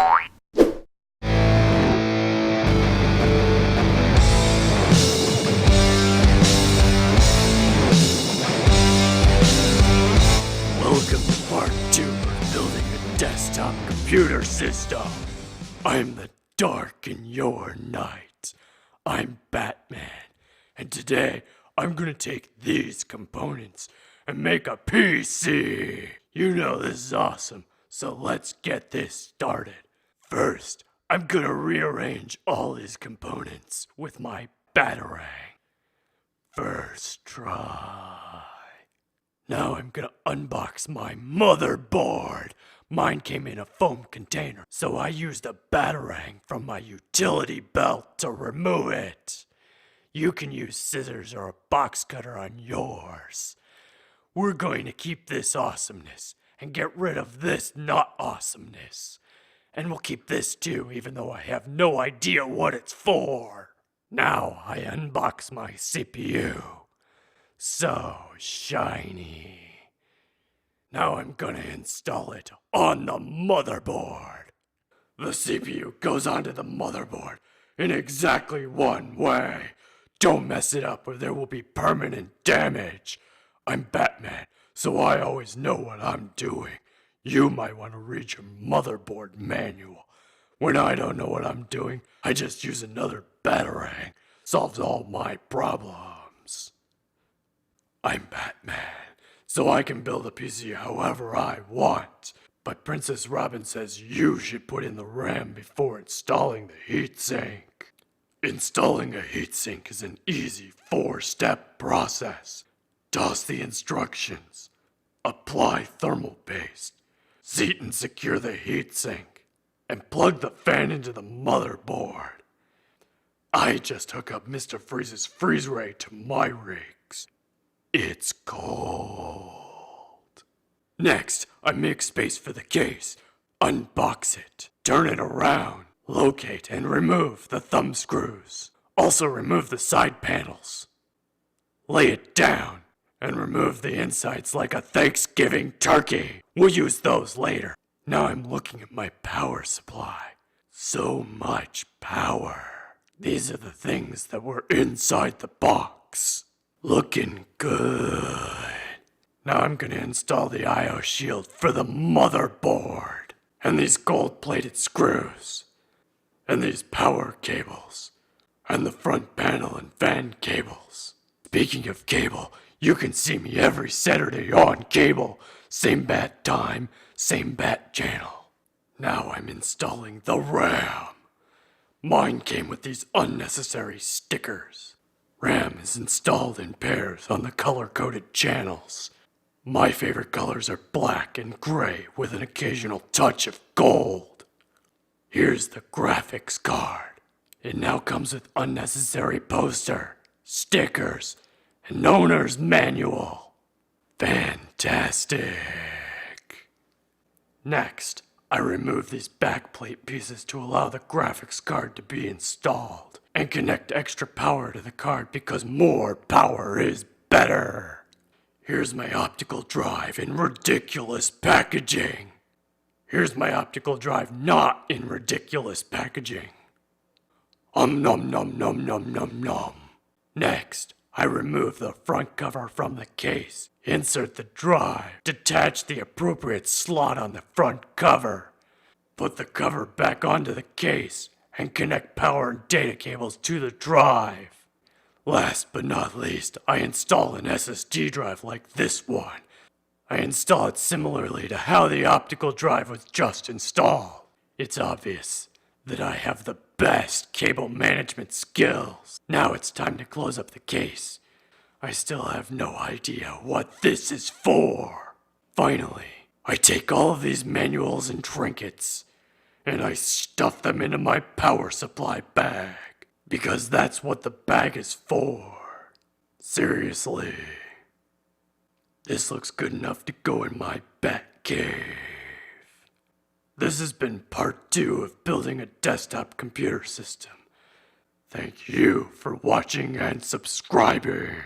Welcome to part 2 of building a desktop computer system. I'm the dark in your night. I'm Batman, and today I'm gonna take these components and make a PC. You know this is awesome, so let's get this started. First, I'm gonna rearrange all these components with my Batarang. First try. Now I'm gonna unbox my motherboard. Mine came in a foam container, so I used a Batarang from my utility belt to remove it. You can use scissors or a box cutter on yours. We're going to keep this awesomeness and get rid of this not awesomeness. And we'll keep this too, even though I have no idea what it's for. Now I unbox my CPU. So shiny. Now I'm gonna install it on the motherboard. The CPU goes onto the motherboard in exactly one way. Don't mess it up or there will be permanent damage. I'm Batman, so I always know what I'm doing. You might want to read your motherboard manual. When I don't know what I'm doing, I just use another Batarang. Solves all my problems. I'm Batman, so I can build a PC however I want. But Princess Robin says you should put in the RAM before installing the heatsink. Installing a heatsink is an easy 4-step process. DOS the instructions. Apply thermal paste. Seat and secure the heatsink. And plug the fan into the motherboard. I just hook up Mr. Freeze's freeze ray to my rigs. It's cold. Next, I make space for the case. Unbox it. Turn it around. Locate and remove the thumb screws. Also remove the side panels. Lay it down and remove the insides like a Thanksgiving turkey. We'll use those later. Now I'm looking at my power supply. So much power. These are the things that were inside the box. Looking good. Now I'm gonna install the I/O shield for the motherboard. And these gold-plated screws. And these power cables. And the front panel and fan cables. Speaking of cable, you can see me every Saturday on cable. Same bat time, same bat channel. Now I'm installing the RAM. Mine came with these unnecessary stickers. RAM is installed in pairs on the color-coded channels. My favorite colors are black and gray with an occasional touch of gold. Here's the graphics card. It now comes with unnecessary poster, stickers, and owner's manual. Fantastic. Next, I remove these backplate pieces to allow the graphics card to be installed and connect extra power to the card because more power is better. Here's my optical drive in ridiculous packaging. Here's my optical drive not in ridiculous packaging. Nom nom nom nom nom. Next, I remove the front cover from the case, insert the drive, detach the appropriate slot on the front cover, put the cover back onto the case, and connect power and data cables to the drive. Last but not least, I install an SSD drive like this one. I install it similarly to how the optical drive was just installed. It's obvious that I have the best cable management skills. Now it's time to close up the case. I still have no idea what this is for. Finally, I take all of these manuals and trinkets and I stuff them into my power supply bag because that's what the bag is for. Seriously. This looks good enough to go in my bat cave. This has been part 2 of building a desktop computer system. Thank you for watching and subscribing.